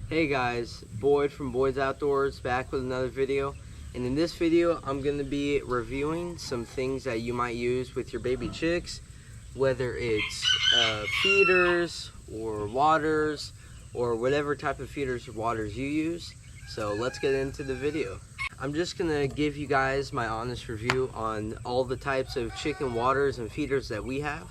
Hey guys, Boyd from Boyd's Outdoors back with another video. And in this video, I'm going to be reviewing some things that you might use with your baby chicks, whether it's feeders or waters or whatever type of feeders or waters you use. So let's get into the video. I'm just going to give you guys my honest review on all the types of chicken waters and feeders that we have.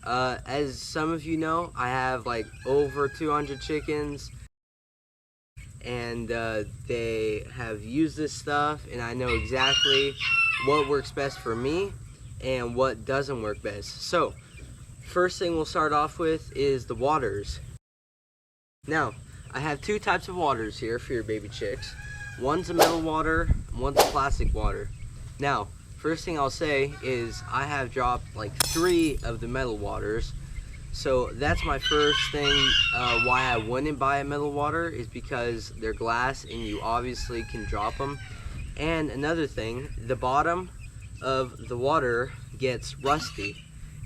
As some of you know, I have like over 200 chickens. And they have used this stuff, and I know exactly what works best for me and what doesn't work best. So first thing we'll start off with is the waters. Now I have two types of waters here for your baby chicks. One's a metal water, one's a plastic water. Now first thing I'll say is I have dropped like 3 of the metal waters. So that's my first thing why I wouldn't buy a metal water, is because they're glass and you obviously can drop them. And another thing, the bottom of the water gets rusty,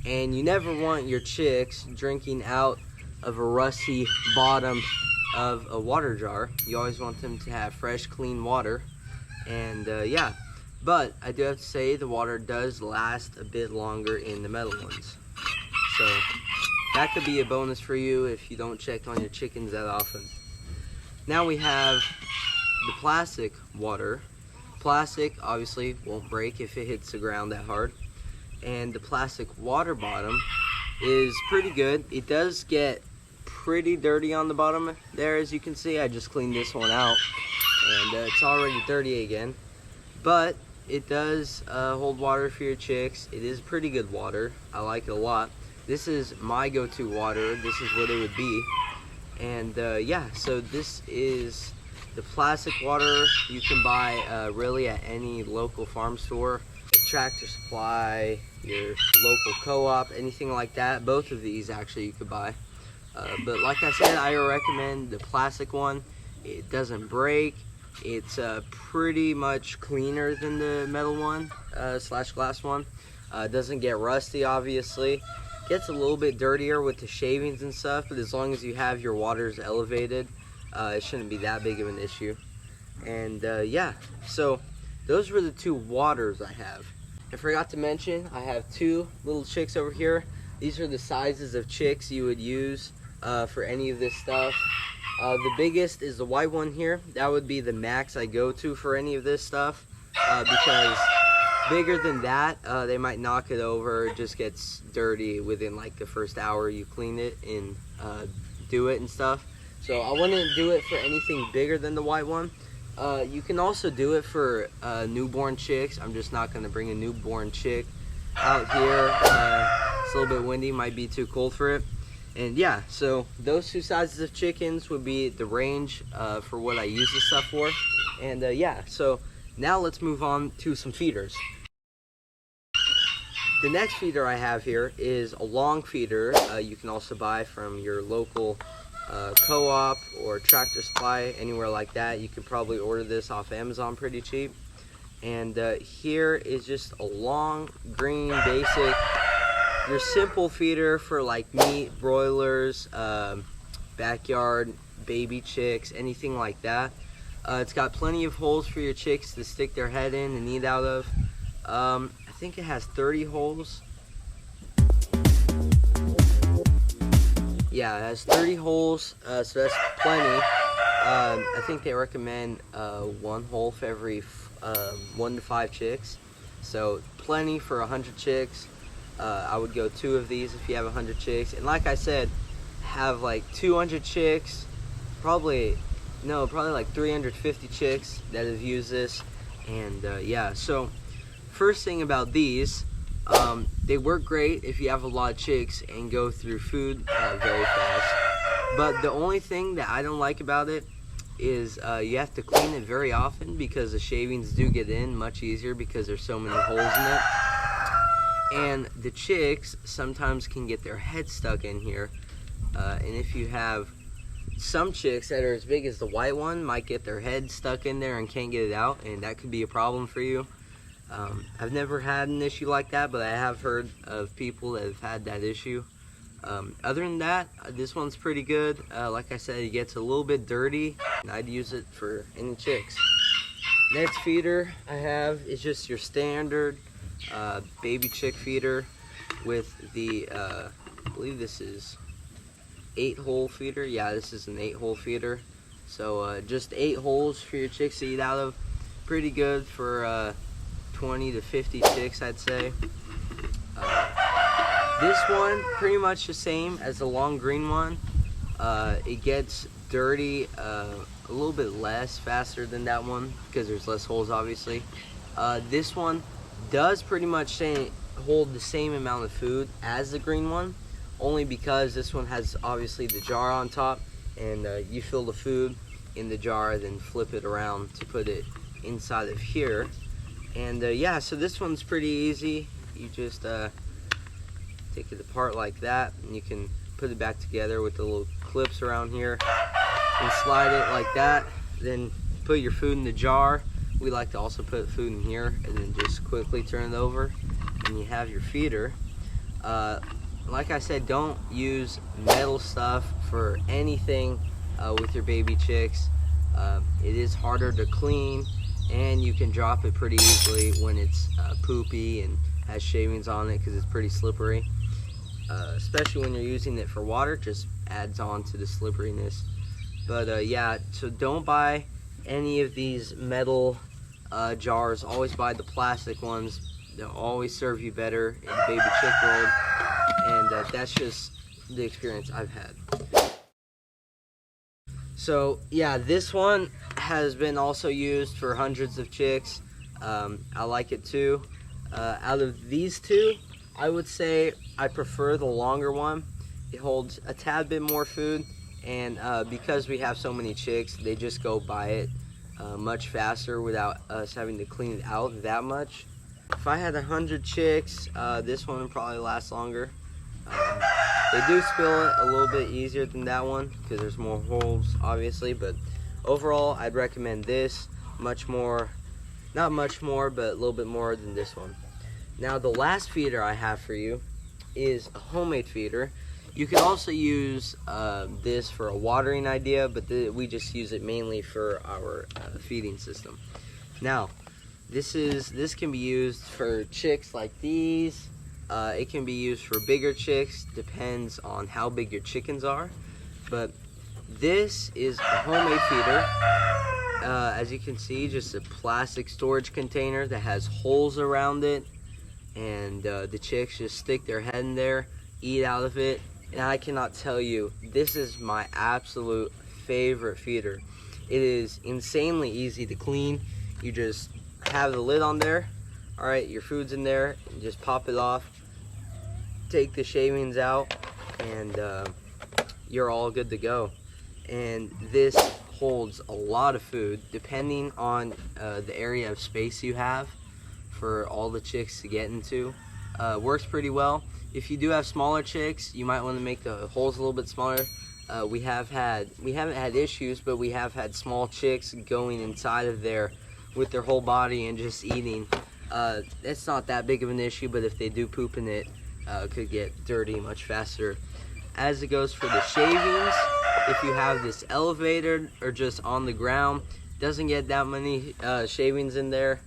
and you never want your chicks drinking out of a rusty bottom of a water jar. You always want them to have fresh, clean water. And yeah, but I do have to say the water does last a bit longer in the metal ones. So that could be a bonus for you if you don't check on your chickens that often. Now we have the plastic water. Plastic obviously won't break if it hits the ground that hard. And the plastic water bottom is pretty good. It does get pretty dirty on the bottom there, as you can see. I just cleaned this one out and it's already dirty again. But it does hold water for your chicks. It is pretty good water. I like it a lot. This is my go-to water. This is what it would be. And yeah, so this is the plastic water you can buy really at any local farm store, Tractor Supply, your local co-op, anything like that. Both of these actually you could buy. But like I said, I recommend the plastic one. It doesn't break. It's pretty much cleaner than the metal one slash glass one. Doesn't get rusty, obviously. Gets a little bit dirtier with the shavings and stuff, but as long as you have your waters elevated, it shouldn't be that big of an issue. And yeah, so those were the 2 waters I have. I forgot to mention, I have 2 little chicks over here. These are the sizes of chicks you would use for any of this stuff. The biggest is the white one here. That would be the max I go to for any of this stuff, because bigger than that, they might knock it over. It just gets dirty within like the first hour you clean it and do it and stuff. So I wouldn't do it for anything bigger than the white one. You can also do it for newborn chicks. I'm just not going to bring a newborn chick out here. It's a little bit windy, might be too cold for it. And yeah, so those 2 sizes of chickens would be the range for what I use this stuff for. And yeah, so now let's move on to some feeders. The next feeder I have here is a long feeder. You can also buy from your local co-op or Tractor Supply, anywhere like that. You could probably order this off Amazon pretty cheap. And here is just a long, green, basic, your simple feeder for like meat, broilers, backyard, baby chicks, anything like that. It's got plenty of holes for your chicks to stick their head in and eat out of. I think it has 30 holes. Yeah, it has 30 holes, so that's plenty. I think they recommend 1 hole for every 1 to 5 chicks. So plenty for 100 chicks. I would go 2 of these if you have 100 chicks. And like I said, have like 200 chicks, probably like 350 chicks that have used this. And yeah, so first thing about these, they work great if you have a lot of chicks and go through food very fast. But the only thing that I don't like about it is you have to clean it very often, because the shavings do get in much easier because there's so many holes in it. And the chicks sometimes can get their head stuck in here. And if you have some chicks that are as big as the white one, might get their head stuck in there and can't get it out, and that could be a problem for you. I've never had an issue like that, but I have heard of people that have had that issue. Other than that, this one's pretty good. Like I said, it gets a little bit dirty, and I'd use it for any chicks. Next feeder I have is just your standard baby chick feeder with the, I believe this is 8-hole feeder. Yeah, this is an 8-hole feeder. So just 8 holes for your chicks to eat out of. Pretty good for 20 to 50 chicks, I'd say. This one, pretty much the same as the long green one. It gets dirty a little bit less faster than that one because there's less holes, obviously. This one does pretty much hold the same amount of food as the green one, only because this one has obviously the jar on top, and you fill the food in the jar, then flip it around to put it inside of here. And yeah, so this one's pretty easy. You just take it apart like that, and you can put it back together with the little clips around here and slide it like that. Then put your food in the jar. We like to also put food in here and then just quickly turn it over, and you have your feeder. Like I said, don't use metal stuff for anything with your baby chicks. It is harder to clean, and you can drop it pretty easily when it's poopy and has shavings on it because it's pretty slippery. Especially when you're using it for water, just adds on to the slipperiness. But yeah, so don't buy any of these metal jars. Always buy the plastic ones. They'll always serve you better in baby chick world, and that's just the experience I've had. So yeah, this one has been also used for hundreds of chicks. I like it too. Out of these two, I would say I prefer the longer one. It holds a tad bit more food, and because we have so many chicks, they just go by it much faster without us having to clean it out that much. If I had 100 chicks, this one would probably last longer. They do spill it a little bit easier than that one because there's more holes, obviously, but overall I'd recommend this much more, not much more, but a little bit more than this one. Now the last feeder I have for you is a homemade feeder. You can also use this for a watering idea, but we just use it mainly for our feeding system. Now this can be used for chicks like these. It can be used for bigger chicks, depends on how big your chickens are. But this is a homemade feeder. As you can see, just a plastic storage container that has holes around it, and the chicks just stick their head in there, eat out of it. And I cannot tell you, this is my absolute favorite feeder. It is insanely easy to clean. You just have the lid on there. All right, your food's in there, and just pop it off, take the shavings out, and you're all good to go. And this holds a lot of food depending on the area of space you have for all the chicks to get into. Works pretty well. If you do have smaller chicks, you might want to make the holes a little bit smaller. We haven't had issues, but we have had small chicks going inside of there with their whole body and just eating. It's not that big of an issue, but if they do poop in it, it could get dirty much faster. As it goes for the shavings, if you have this elevated or just on the ground, doesn't get that many shavings in there.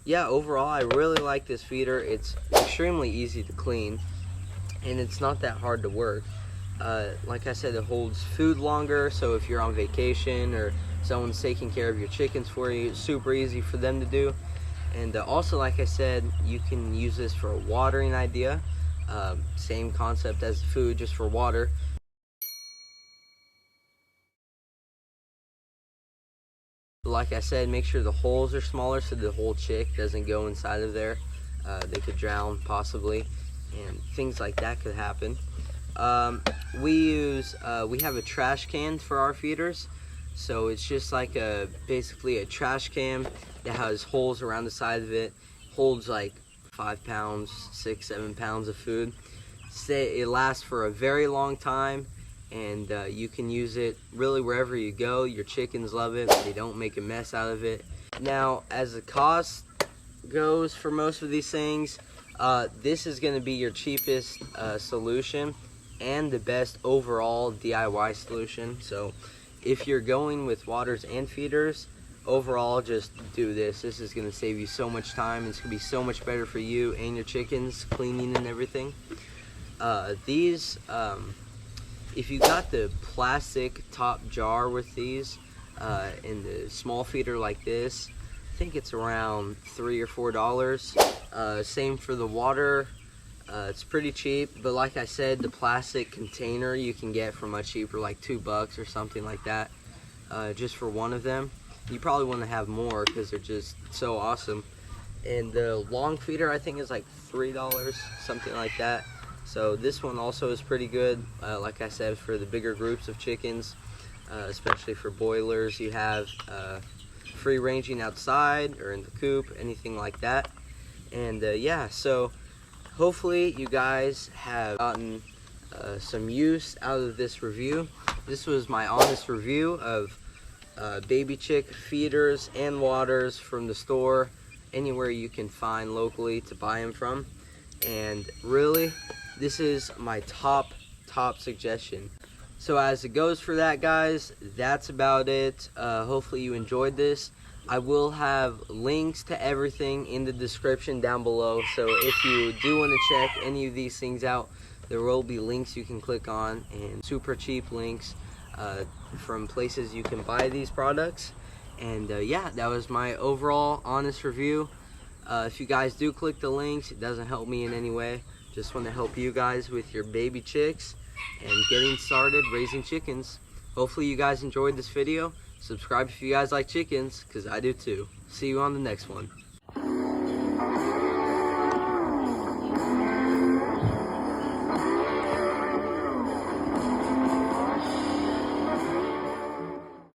Yeah, overall I really like this feeder. It's extremely easy to clean, and it's not that hard to work. Like I said, it holds food longer, so if you're on vacation or someone's taking care of your chickens for you, it's super easy for them to do. And also, like I said, you can use this for a watering idea. Same concept as food, just for water. Like I said, make sure the holes are smaller so the whole chick doesn't go inside of there. They could drown possibly, and things like that could happen. We have a trash can for our feeders. So it's just like basically a trash can that has holes around the side of it. Holds like 5 pounds, 6, 7 pounds of food. It lasts for a very long time, and you can use it really wherever you go. Your chickens love it. They don't make a mess out of it. Now, as the cost goes for most of these things, This is going to be your cheapest solution and the best overall DIY solution. So if you're going with waters and feeders, overall just do this. This is going to save you so much time. It's going to be so much better for you and your chickens, cleaning and everything. If you got the plastic top jar with these in the small feeder like this, I think it's around $3 or $4. Same for the water. It's pretty cheap, but like I said, the plastic container you can get for much cheaper, like $2 or something like that, just for one of them. You probably want to have more because they're just so awesome. And the long feeder I think is like $3, something like that. So this one also is pretty good, like I said, for the bigger groups of chickens, especially for boilers. You have free ranging outside or in the coop, anything like that. And yeah, so hopefully you guys have gotten some use out of this review. This was my honest review of baby chick feeders and waters from the store, anywhere you can find locally to buy them from. And really, this is my top suggestion. So as it goes for that, guys, that's about it. Hopefully you enjoyed this. I will have links to everything in the description down below, so if you do want to check any of these things out, there will be links you can click on, and super cheap links from places you can buy these products. And yeah, that was my overall honest review. If you guys do click the links, it doesn't help me in any way. Just want to help you guys with your baby chicks and getting started raising chickens. Hopefully you guys enjoyed this video. Subscribe if you guys like chickens, because I do too. See you on the next one.